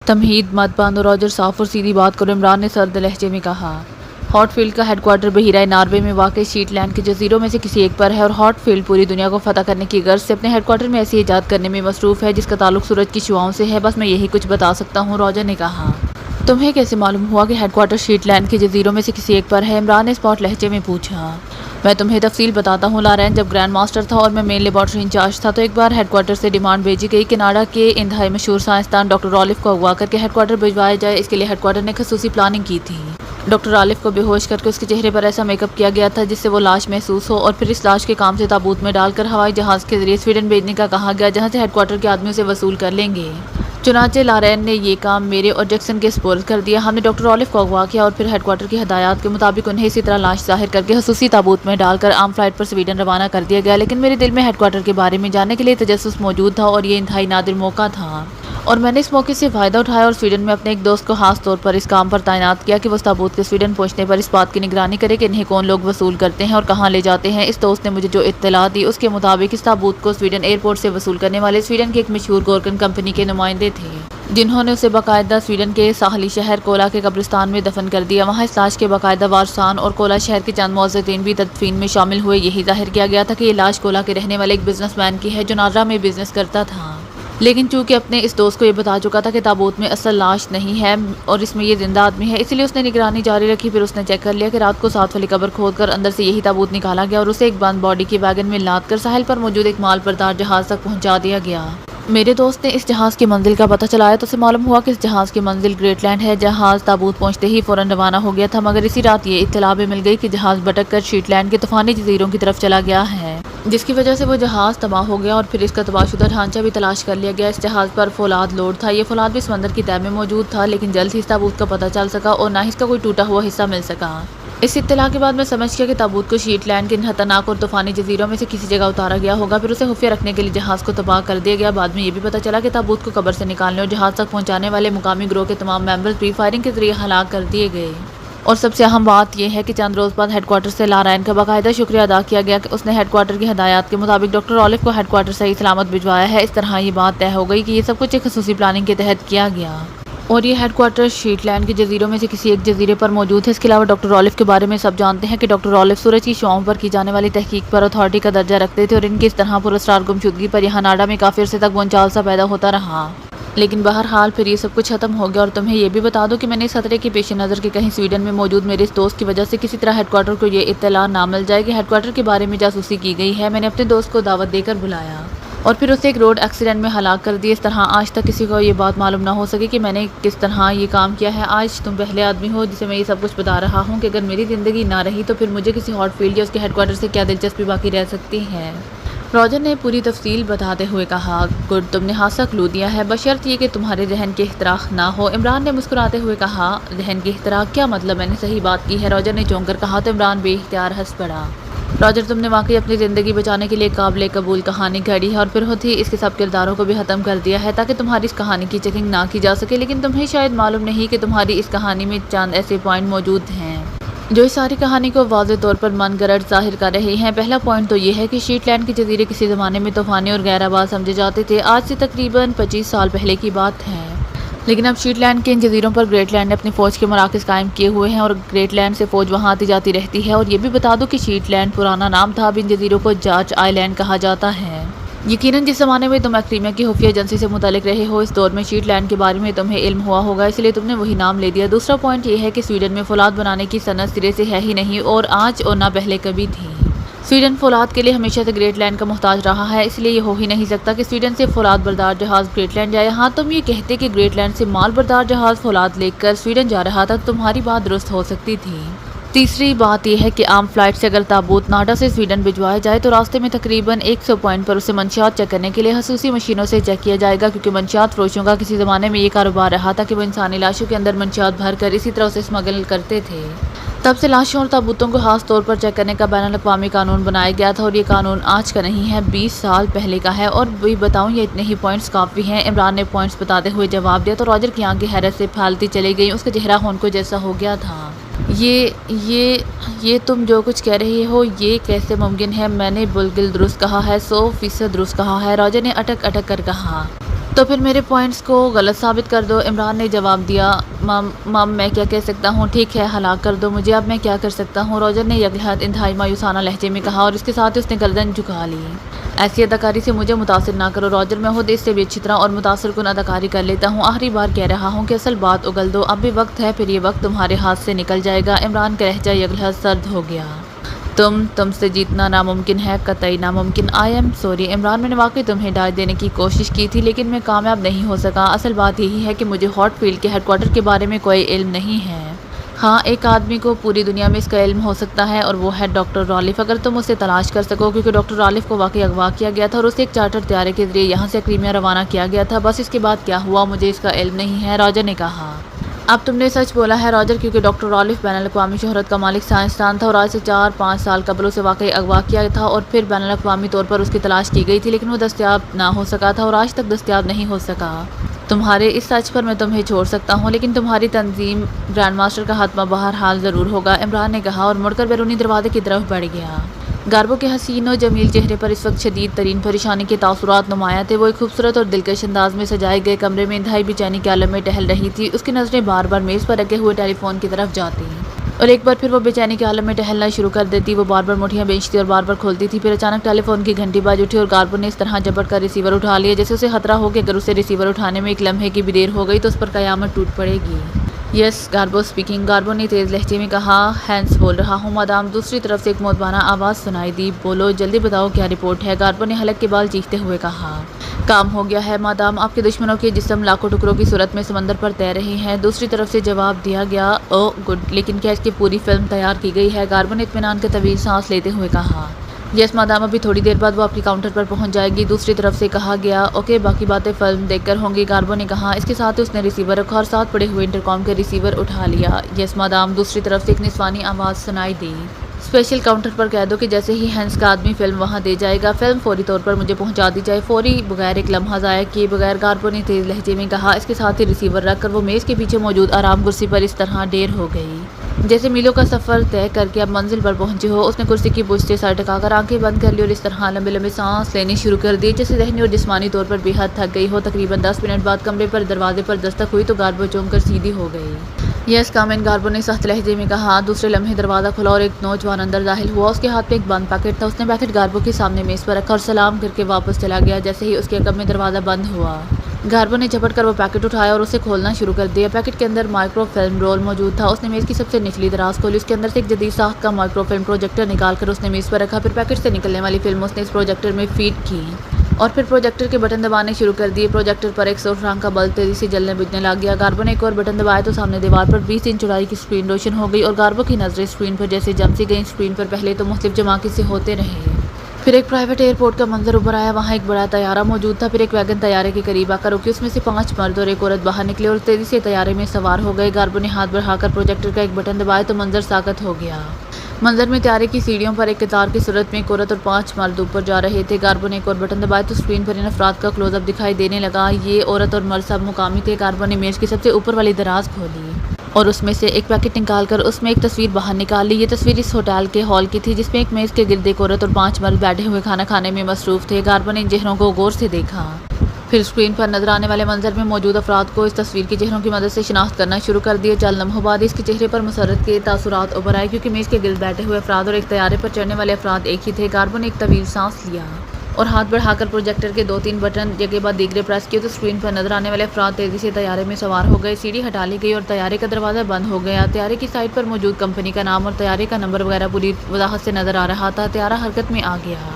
تمہید مت باندھو راجر، صاف اور سیدھی بات کرو، عمران نے سرد لہجے میں کہا۔ ہاٹ فیلڈ کا ہیڈ کوارٹر بحیرہ ناروے میں واقع شیٹ لینڈ کے جزیروں میں سے کسی ایک پر ہے اور ہاٹ فیلڈ پوری دنیا کو فتح کرنے کی غرض سے اپنے ہیڈ کوارٹر میں ایسی ایجاد کرنے میں مصروف ہے جس کا تعلق سورج کی شعاؤں سے ہے۔ بس میں یہی کچھ بتا سکتا ہوں، راجر نے کہا۔ تمہیں کیسے معلوم ہوا کہ ہیڈ کوارٹر شیٹ لینڈ کے جزیروں میں سے کسی ایک پر ہے؟ عمران نے اسپاٹ لہجے میں پوچھا۔ میں تمہیں تفصیل بتاتا ہوں لارین، جب گرینڈ ماسٹر تھا اور میں مین لیبارٹری انچارج تھا تو ایک بار ہیڈ کوارٹر سے ڈیمانڈ بھیجی گئی کینیڈا کے انتہائی مشہور سائنسدان ڈاکٹر رالف کو اغوا کر کے ہیڈ کوارٹر بھجوایا جائے۔ اس کے لیے ہیڈ کوارٹر نے خصوصی پلاننگ کی تھی۔ ڈاکٹر رالف کو بے ہوش کر کے اس کے چہرے پر ایسا میک اپ کیا گیا تھا جس سے وہ لاش محسوس ہو اور پھر اس لاش کے کام سے تابوت میں ڈال کر ہوائی جہاز کے ذریعے سویڈن بھیجنے کا کہا گیا جہاں سے ہیڈ کوارٹر کے آدمی اسے وصول کر لیں گے۔ چنانچہ لارین نے یہ کام میرے اور جیکسن کے سپرد کر دیا۔ ہم نے ڈاکٹر رالف کو اغوا کیا اور پھر ہیڈ کوارٹر کی ہدایات کے مطابق انہیں اسی طرح لاش ظاہر کر کے خصوصی تابوت میں ڈال کر عام فلائٹ پر سویڈن روانہ کر دیا گیا۔ لیکن میرے دل میں ہیڈ کوارٹر کے بارے میں جاننے کے لیے تجسس موجود تھا اور یہ انتہائی نادر موقع تھا اور میں نے اس موقع سے فائدہ اٹھایا اور سویڈن میں اپنے ایک دوست کو خاص طور پر اس کام پر تعینات کیا کہ وہ اس تابوت کے سویڈن پہنچنے پر اس بات کی نگرانی کرے کہ انہیں کون لوگ وصول کرتے ہیں اور کہاں لے جاتے ہیں۔ اس دوست نے مجھے جو اطلاع دی اس کے مطابق اس تابوت کو سویڈن ایئرپورٹ سے وصول کرنے والے سویڈن کے ایک مشہور گورکن کمپنی کے نمائندے تھے جنہوں نے اسے باقاعدہ سویڈن کے ساحلی شہر کولا کے قبرستان میں دفن کر دیا۔ وہاں اس لاش کے باقاعدہ وارثان اور کولا شہر کے چند معززین بھی تدفین میں شامل ہوئے۔ یہی ظاہر کیا گیا تھا کہ یہ لاش کولا کے رہنے والے ایک بزنس مین کی ہے جو نادرا میں بزنس کرتا تھا، لیکن چونکہ اپنے اس دوست کو یہ بتا چکا تھا کہ تابوت میں اصل لاش نہیں ہے اور اس میں یہ زندہ آدمی ہے، اس لیے اس نے نگرانی جاری رکھی۔ پھر اس نے چیک کر لیا کہ رات کو 7 والی قبر کھود کر اندر سے یہی تابوت نکالا گیا اور اسے ایک بند باڈی کے ویگن میں لاد کر ساحل پر موجود ایک مال بردار جہاز تک پہنچا دیا گیا۔ میرے دوست نے اس جہاز کی منزل کا پتہ چلایا تو اسے معلوم ہوا کہ اس جہاز کی منزل گریٹ لینڈ ہے۔ جہاز تابوت پہنچتے ہی فوراً روانہ ہو گیا تھا، مگر اسی رات یہ اطلاع بھی مل گئی کہ جہاز بھٹک کر شیٹ لینڈ کے طوفانی جزیروں کی طرف چلا گیا ہے، جس کی وجہ سے وہ جہاز تباہ ہو گیا اور پھر اس کا تباہ شدہ ڈھانچہ بھی تلاش کر لیا گیا۔ اس جہاز پر فولاد لوڈ تھا۔ یہ فولاد بھی سمندر کی تہہ میں موجود تھا، لیکن جلد ہی اس تابوت کا پتہ چل سکا اور نہ ہی اس کا کوئی ٹوٹا ہوا حصہ مل سکا۔ اس اطلاع کے بعد میں سمجھ گیا کہ تابوت کو شیٹ لینڈ کے ان خطرناک اور طوفانی جزیروں میں سے کسی جگہ اتارا گیا ہوگا، پھر اسے خفیہ رکھنے کے لیے جہاز کو تباہ کر دیا گیا۔ بعد میں یہ بھی پتہ چلا کہ تابوت کو قبر سے نکالنے اور جہاز تک پہنچانے والے مقامی گروہ کے تمام ممبرز بھی فائرنگ کے ذریعے ہلاک کر دیے گئے۔ اور سب سے اہم بات یہ ہے کہ چند روز بعد ہیڈ کوارٹر سے لارین کا باقاعدہ شکریہ ادا کیا گیا کہ اس نے ہیڈ کوارٹر کی ہدایات کے مطابق ڈاکٹر رالف کو ہیڈ کوارٹر صحیح سلامت بھجوایا ہے۔ اس طرح یہ بات طے ہو گئی کہ یہ سب کچھ ایک خصوصی پلاننگ کے تحت کیا گیا اور یہ ہیڈ کوارٹر شیٹ لینڈ کے جزیروں میں سے کسی ایک جزیرے پر موجود ہے۔ اس کے علاوہ ڈاکٹر رالف کے بارے میں سب جانتے ہیں کہ ڈاکٹر رالف سورج کی شعاؤں پر کی جانے والی تحقیق پر اتھارٹی کا درجہ رکھتے تھے اور ان کی اس طرح پراسرار گمشدگی پر یہاں ناڈا میں کافی عرصے تک بھونچال سا پیدا ہوتا رہا۔ لیکن بہرحال پھر یہ سب کچھ ختم ہو گیا اور تمہیں یہ بھی بتا دو کہ میں نے اس خطرے کے پیش نظر کہ کہیں سویڈن میں موجود میرے اس دوست کی وجہ سے کسی طرح ہیڈ کوارٹر کو یہ اطلاع نہ مل جائے کہ ہیڈ کوارٹر کے بارے میں جاسوسی کی گئی ہے، میں نے اپنے دوست کو دعوت دے کر بلایا اور پھر اسے ایک روڈ ایکسیڈنٹ میں ہلاک کر دیا۔ اس طرح آج تک کسی کو یہ بات معلوم نہ ہو سکی کہ میں نے کس طرح یہ کام کیا ہے۔ آج تم پہلے آدمی ہو جسے میں یہ سب کچھ بتا رہا ہوں کہ اگر میری زندگی نہ رہی تو پھر مجھے کسی ہاٹ فیلڈ یا اس کے ہیڈ کوارٹر سے کیا دلچسپی باقی رہ سکتی ہے۔ راجر نے پوری تفصیل بتاتے ہوئے کہا، گڈ، تم نے حادثہ کلو دیا ہے، بشرط یہ کہ تمہارے ذہن کے احتراق نہ ہو۔ عمران نے مسکراتے ہوئے کہا، ذہن کے احتراق کیا مطلب؟ میں نے صحیح بات کی ہے، راجر نے چونک کر کہا تو عمران بے اختیار ہنس پڑا۔ راجر، تم نے واقعی اپنی زندگی بچانے کے لیے قابل قبول کہانی گھڑی ہے اور پھر خود ہی اس کے سب کرداروں کو بھی ختم کر دیا ہے تاکہ تمہاری اس کہانی کی چیکنگ نہ کی جا سکے۔ لیکن تمہیں شاید معلوم نہیں کہ تمہاری اس کہانی میں چند ایسے پوائنٹ موجود ہیں جو اس ساری کہانی کو واضح طور پر من گھڑت ظاہر کر رہے ہیں۔ پہلا پوائنٹ تو یہ ہے کہ شیٹ لینڈ کے جزیرے کسی زمانے میں طوفانی اور غیر آباد سمجھے جاتے تھے۔ آج سے تقریباً 25 سال پہلے کی بات ہے، لیکن اب شیٹ لینڈ کے ان جزیروں پر گریٹ لینڈ نے اپنی فوج کے مراکز قائم کیے ہوئے ہیں اور گریٹ لینڈ سے فوج وہاں آتی جاتی رہتی ہے۔ اور یہ بھی بتا دو کہ شیٹ لینڈ پرانا نام تھا، اب ان جزیروں کو جارج آئی لینڈ کہا جاتا ہے۔ یقیناً جس زمانے میں تم ایکٹریمیا کی خفیہ ایجنسی سے متعلق رہے ہو اس دور میں شیٹ لینڈ کے بارے میں تمہیں علم ہوا ہوگا، اس لیے تم نے وہی نام لے دیا۔ دوسرا پوائنٹ یہ ہے کہ سویڈن میں فولاد بنانے کی صنعت سرے سے ہے ہی نہیں اور آج اور نہ پہلے کبھی تھی۔ سویڈن فولاد کے لیے ہمیشہ سے گریٹ لینڈ کا محتاج رہا ہے، اس لیے یہ ہو ہی نہیں سکتا کہ سویڈن سے فولاد بردار جہاز گریٹ لینڈ جائے۔ ہاں تم یہ کہتے کہ گریٹ لینڈ سے مال بردار جہاز فولاد لے کر سویڈن جا رہا تھا تو تمہاری بات درست ہو سکتی تھی۔ تیسری بات یہ ہے کہ عام فلائٹ سے اگر تابوت ناڈا سے سویڈن بھجوایا جائے تو راستے میں تقریباً 100 پوائنٹ پر اسے منشیات چیک کرنے کے لیے خصوصی مشینوں سے چیک کیا جائے گا، کیونکہ منشیات فروشوں کا کسی زمانے میں یہ کاروبار رہا تھا کہ وہ انسانی لاشوں کے اندر منشیات بھر کر اسی طرح اسے اسمگل کرتے تھے۔ تب سے لاشوں اور تابوتوں کو خاص طور پر چیک کرنے کا بین الاقوامی قانون بنایا گیا تھا اور یہ قانون آج کا نہیں ہے، 20 سال پہلے کا ہے۔ اور بھی بتاؤں یہ اتنے ہی پوائنٹس کافی ہیں؟ عمران نے پوائنٹس بتاتے ہوئے جواب دیا تو راجر کی آنکھیں حیرت سے پھیلتی چلی گئیں، اس کا چہرہ ہونکو جیسا ہو گیا تھا۔ یہ تم جو کچھ کہہ رہے ہو یہ کیسے ممکن ہے؟ میں نے بالکل درست کہا ہے، 100% درست کہا ہے، راجر نے اٹک اٹک کر کہا۔ تو پھر میرے پوائنٹس کو غلط ثابت کر دو۔ عمران نے جواب دیا، مام میں کیا کہہ سکتا ہوں، ٹھیک ہے ہلاک کر دو مجھے، اب میں کیا کر سکتا ہوں، راجر نے یکلحد انتہائی مایوسانہ لہجے میں کہا اور اس کے ساتھ اس نے گردن جھکا لی۔ ایسی اداکاری سے مجھے متاثر نہ کرو راجر، میں خود اس سے بھی اچھی طرح اور متاثر کن اداکاری کر لیتا ہوں، آخری بار کہہ رہا ہوں کہ اصل بات اگل دو، اب بھی وقت ہے، پھر یہ وقت تمہارے ہاتھ سے نکل جائے گا۔ عمران کا لہجہ یکلحد سرد ہو گیا۔ تم سے جیتنا ناممکن ہے، قطعی ناممکن۔ آئی ایم سوری عمران، میں نے واقعی تمہیں ڈانٹ دینے کی کوشش کی تھی لیکن میں کامیاب نہیں ہو سکا۔ اصل بات یہی ہے کہ مجھے ہاٹ فیلڈ کے ہیڈ کوارٹر کے بارے میں کوئی علم نہیں ہے۔ ہاں، ایک آدمی کو پوری دنیا میں اس کا علم ہو سکتا ہے اور وہ ہے ڈاکٹر رالیف، اگر تم اسے تلاش کر سکو، کیونکہ ڈاکٹر رالیف کو واقعی اغوا کیا گیا تھا اور اسے ایک چارٹر طیارے کے ذریعے یہاں سے کرائمیا روانہ کیا گیا تھا، بس اس کے بعد کیا ہوا مجھے اس کا علم نہیں ہے، راجر نے کہا۔ اب تم نے سچ بولا ہے راجر، کیونکہ ڈاکٹر رالیف بین الاقوامی شہرت کا مالک سائنسدان تھا اور آج سے 4-5 سال قبل اسے واقعی اغوا کیا تھا اور پھر بین الاقوامی طور پر اس کی تلاش کی گئی تھی، لیکن وہ دستیاب نہ ہو سکا تھا اور آج تک دستیاب نہیں ہو سکا۔ تمہارے اس سچ پر میں تمہیں چھوڑ سکتا ہوں لیکن تمہاری تنظیم گرینڈ ماسٹر کا خاتمہ بہرحال ضرور ہوگا، عمران نے کہا اور مڑ کر بیرونی دروازے کی طرف بڑھ گیا۔ گاربو کے حسین و جمیل چہرے پر اس وقت شدید ترین پریشانی کے تاثرات نمایاں تھے۔ وہ ایک خوبصورت اور دلکش انداز میں سجائے گئے کمرے میں انتہائی بے چینی کے عالم میں ٹہل رہی تھی، اس کی نظریں بار بار میز پر رکھے ہوئے ٹیلی فون کی طرف جاتی اور ایک بار پھر وہ بے چینی کے عالم میں ٹہلنا شروع کر دیتی، وہ بار بار مٹھیاں بھیجتی اور بار بار کھولتی تھی، پھر اچانک ٹیلی فون کی گھنٹی بج اٹھی اور گاربو نے اس طرح جھپٹ کر ریسیور اٹھا لیا جیسے اسے خطرہ ہو کہ اگر اسے ریسیور اٹھانے میں ایک لمحے کی بھی دیر ہو گئی تو اس پر قیامت ٹوٹ پڑے گی۔ یس گاربو اسپیکنگ، گاربو نے تیز لہجے میں کہا۔ ہینس بول رہا ہوں مادام، دوسری طرف سے ایک مؤدبانہ آواز سنائی دی۔ بولو جلدی بتاؤ کیا رپورٹ ہے، گاربو نے حلق کے بال چیختے ہوئے کہا۔ کام ہو گیا ہے مادام، آپ کے دشمنوں کے جسم لاکھوں ٹکڑوں کی صورت میں سمندر پر تیر رہے ہیں، دوسری طرف سے جواب دیا گیا۔ او گڈ، لیکن کیا اس کی پوری فلم تیار کی گئی ہے، گاربو نے اطمینان کا طویل سانس لیتے ہوئے کہا۔ یس مادام، ابھی تھوڑی دیر بعد وہ آپ کے کاؤنٹر پر پہنچ جائے گی، دوسری طرف سے کہا گیا۔ اوکے، باقی باتیں فلم دیکھ کر ہوں گی، گاربو نے کہا۔ اس کے ساتھ اس نے ریسیور رکھا اور ساتھ پڑے ہوئے انٹرکام کے ریسیور اٹھا لیا۔ یس مادام، دوسری طرف سے ایک نسوانی آواز سنائی دی۔ اسپیشل کاؤنٹر پر کہہ دو کہ جیسے ہی ہینس کا آدمی فلم وہاں دے جائے گا، فلم فوری طور پر مجھے پہنچا دی جائے، فوری، بغیر ایک لمحہ ضائع کیے بغیر، گاربو نے تیز لہجے میں کہا۔ اس کے ساتھ ہی ریسیور رکھ کر وہ میز کے پیچھے موجود آرام کرسی پر اس طرح ڈیر ہو گئی جیسے میلوں کا سفر طے کر کے اب منزل پر پہنچے ہو۔ اس نے کرسی کی پشت سے سر ٹکا کر آنکھیں بند کر لی اور اس طرح لمبے لمبے سانس لینے شروع کر دیے جیسے ذہنی اور جسمانی طور پر بے حد تھک گئی ہو۔ تقریباً 10 منٹ بعد کمرے پر دروازے پر دستک ہوئی تو گاربو چونک کر سیدھی ہو گئی۔ یس کم ان، گاربو نے سخت لہجے میں کہا۔ دوسرے لمحے دروازہ کھلا اور ایک نوجوان اندر داخل ہوا، اس کے ہاتھ میں ایک بند پیکٹ تھا، اس نے پیکٹ گاربو کے سامنے میز پر رکھا اور سلام کر کے واپس چلا گیا جیسے ہی اس کے عقب میں دروازہ بند ہوا۔ گاربو نے جھپٹ کر وہ پیکٹ اٹھایا اور اسے کھولنا شروع کر دیا۔ پیکٹ کے اندر مائکرو فلم رول موجود تھا، اس نے میز کی سب سے نچلی دراز کھولی، اس کے اندر سے ایک جدید ساخت کا مائکرو فلم پروجیکٹر نکال کر اس نے میز پر رکھا، پھر پیکٹ سے نکلنے والی فلم اس نے اس پروجیکٹر میں فیڈ کی اور پھر پروجیکٹر کے بٹن دبانے شروع کر دیے۔ پروجیکٹر پر ایک سرخ رنگ کا بلب تیزی سے جلنے بجھنے لگ گیا۔ گاربو نے ایک اور بٹن دبایا تو سامنے دیوار پر 20 انچ چوڑائی کی اسکرین روشن ہو گئی اور گاربو کی نظریں اسکرین پر جیسے جم سی گئیں۔ اسکرین پر پہلے تو مختلف جماعت سے ہوتے رہے، پھر ایک پرائیویٹ ایئرپورٹ کا منظر ابھر آیا، وہاں ایک بڑا طیارہ موجود تھا، پھر ایک ویگن طیارے کے قریب آ کر رکی، اس میں سے 5 مرد اور ایک عورت باہر نکلے اور تیزی سے طیارے میں سوار ہو گئے۔ گاربو نے ہاتھ بڑھا کر پروجیکٹر کا ایک بٹن دبایا تو منظر ساکت ہو گیا۔ منظر میں طیارے کی سیڑھیوں پر ایک قطار کی صورت میں ایک عورت اور 5 مرد اوپر جا رہے تھے۔ گاربو نے ایک اور بٹن دبایا تو اسکرین پر ان افراد کا کلوز اپ دکھائی دینے لگا، یہ عورت اور مرد سب مقامی تھے۔ گاربو نے میز کی سب سے اوپر والی دراز کھولی اور اس میں سے ایک پیکٹ نکال کر اس میں ایک تصویر باہر نکال لی۔ یہ تصویر اس ہوٹل کے ہال کی تھی جس میں ایک میز کے گرد ایک عورت اور 5 مرد بیٹھے ہوئے کھانا کھانے میں مصروف تھے۔ گاربو نے ان چہروں کو غور سے دیکھا، پھر اسکرین پر نظر آنے والے منظر میں موجود افراد کو اس تصویر کے چہروں کی مدد سے شناخت کرنا شروع کر دیا۔ چند لمحوں بعد اس کے چہرے پر مسرت کے تاثرات ابھر آئے کیونکہ میز کے گرد بیٹھے ہوئے افراد اور ایک طیارے پر چڑھنے والے افراد ایک ہی تھے۔ گاربو نے ایک طویل سانس لیا اور ہاتھ بڑھا کر پروجیکٹر کے 2-3 بٹن یکے بعد دیگرے پریس کیے تو اسکرین پر نظر آنے والے افراد تیزی سے طیارے میں سوار ہو گئے، سیڑھی ہٹا لی گئی اور طیارے کا دروازہ بند ہو گیا۔ طیارے کی سائٹ پر موجود کمپنی کا نام اور طیارے کا نمبر وغیرہ پوری وضاحت سے نظر آ رہا تھا۔ طیارہ حرکت میں آ گیا،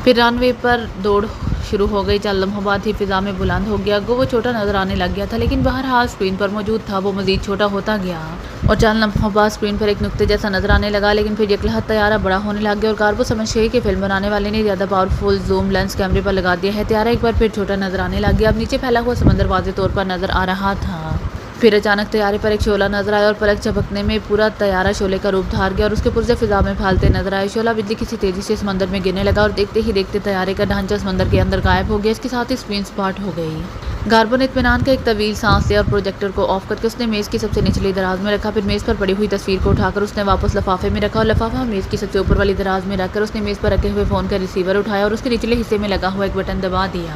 پھر رن وے پر دوڑ شروع ہو گئی، چند لمحوں بعد ہی فضا میں بلند ہو گیا۔ گو وہ چھوٹا نظر آنے لگ گیا تھا لیکن بہرحال اسکرین پر موجود تھا، وہ مزید چھوٹا ہوتا گیا اور چند لمحوں بعد اسکرین پر ایک نقطے جیسا نظر آنے لگا، لیکن پھر یکلحد طیارہ بڑا ہونے لگ گیا اور گاربو سمجھ گئی کہ فلم بنانے والے نے زیادہ پاورفل زوم لینس کیمرے پر لگا دیا ہے۔ طیارہ ایک بار پھر چھوٹا نظر آنے لگ گیا، اب نیچے پھیلا ہوا سمندر واضح طور پر نظر آ رہا تھا۔ پھر اچانک طیارے پر ایک شعلہ نظر آیا اور پلک جھپکنے میں پورا طیارہ شعلے کا روپ دھار گیا اور اس کے پرزے فضا میں پھیلتے نظر آئے۔ شعلہ بجلی کی سی تیزی سے سمندر میں گرنے لگا اور دیکھتے ہی دیکھتے طیارے کا ڈھانچہ سمندر کے اندر غائب ہو گیا، اس کے ساتھ ہی اسکرین سپاٹ ہو گئی۔ گاربو نے اطمینان کا ایک طویل سانس لیا اور پروجیکٹر کو آف کر کے اس نے میز کی سب سے نچلی دراز میں رکھا، پھر میز پر پڑی ہوئی تصویر کو اٹھا کر اس نے واپس لفافے میں رکھا اور لفافہ میز کی سب سے اوپر والی دراز میں رکھ کر اس نے میز پر رکھے ہوئے فون کا ریسیور اٹھایا اور اس کے نچلے حصے میں لگا ہوا ایک بٹن دبا دیا۔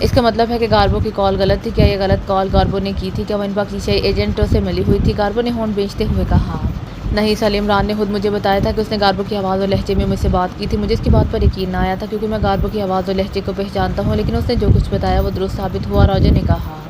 اس کا مطلب ہے کہ گاربو کی کال غلط تھی۔ کیا یہ غلط کال گاربو نے کی تھی؟ کیا وہ ان پاکیزائی ایجنٹوں سے ملی ہوئی تھی؟ گاربو نے ہونٹ بھینچتے ہوئے کہا۔ نہیں سر، عمران نے خود مجھے بتایا تھا کہ اس نے گاربو کی آواز اور لہجے میں مجھ سے بات کی تھی۔ مجھے اس کی بات پر یقین نہ آیا تھا کیونکہ میں گاربو کی آواز اور لہجے کو پہچانتا ہوں، لیکن اس نے جو کچھ بتایا وہ درست ثابت ہوا، راجر نے کہا۔